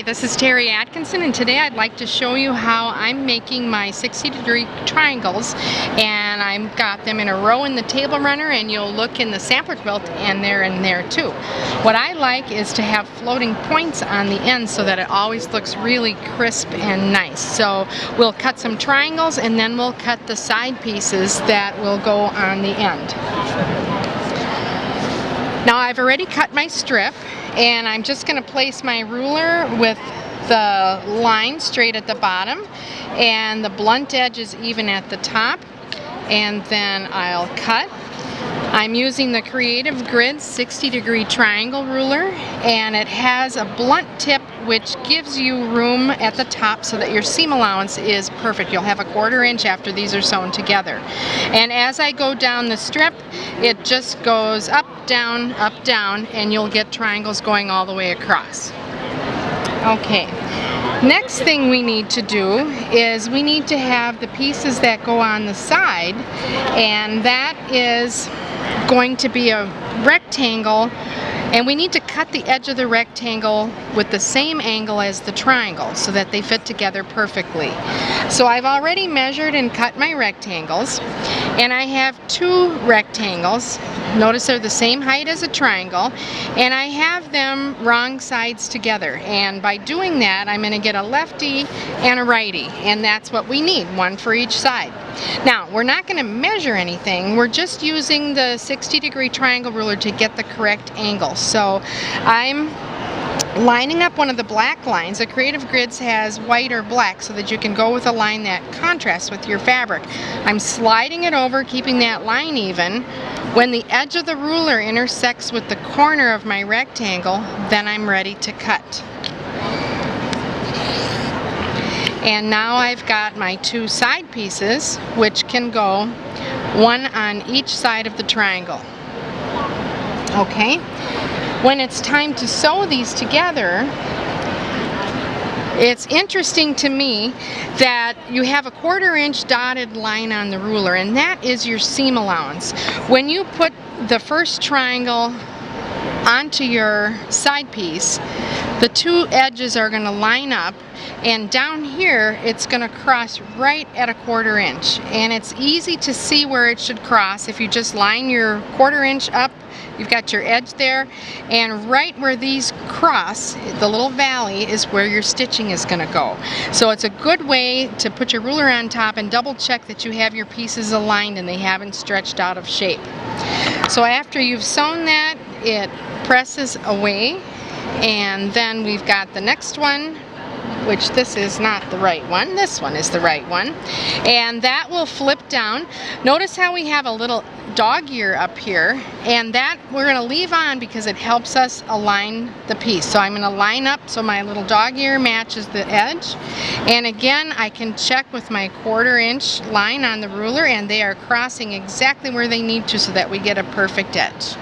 Hi, this is Terry Atkinson, and today I'd like to show you how I'm making my 60-degree triangles, and I've got them in a row in the table runner, and you'll look in the sampler quilt and they're in there too. What I like is to have floating points on the end so that it always looks really crisp and nice. So we'll cut some triangles and then we'll cut the side pieces that will go on the end. Now I've already cut my strip, and I'm just going to place my ruler with the line straight at the bottom and the blunt edge is even at the top, and then I'll cut. I'm using the Creative Grid 60-degree triangle ruler, and it has a blunt tip which gives you room at the top so that your seam allowance is perfect. You'll have a 1/4 inch after these are sewn together. And as I go down the strip, it just goes up, down, and you'll get triangles going all the way across. Okay. Next thing we need to do is we need to have the pieces that go on the side, and that is going to be a rectangle, and we need to cut the edge of the rectangle with the same angle as the triangle so that they fit together perfectly. So I've already measured and cut my rectangles, and I have 2 rectangles. Notice they're the same height as a triangle, and I have them wrong sides together, and by doing that I'm going to get a lefty and a righty, and that's what we need, one for each side. Now we're not going to measure anything, we're just using the 60-degree triangle ruler to get the correct angle. So I'm lining up one of the black lines. The Creative Grids has white or black so that you can go with a line that contrasts with your fabric. I'm sliding it over, keeping that line even. When the edge of the ruler intersects with the corner of my rectangle, then I'm ready to cut. And now I've got my 2 side pieces, which can go one on each side of the triangle. Okay, when it's time to sew these together, it's interesting to me that you have a 1/4 inch dotted line on the ruler, and that is your seam allowance. When you put the first triangle onto your side piece, the 2 edges are going to line up, and down here it's going to cross right at a 1/4 inch, and it's easy to see where it should cross if you just line your 1/4 inch up. You've got your edge there, and right where these cross, the little valley, is where your stitching is going to go. So it's a good way to put your ruler on top and double check that you have your pieces aligned and they haven't stretched out of shape. So after you've sewn that, it presses away, and then we've got the next one, which this is not the right one, this one is the right one, and that will flip down. Notice how we have a little dog ear up here, and that we're going to leave on because it helps us align the piece. So I'm going to line up so my little dog ear matches the edge, and again I can check with my 1/4 inch line on the ruler, and they are crossing exactly where they need to so that we get a perfect edge.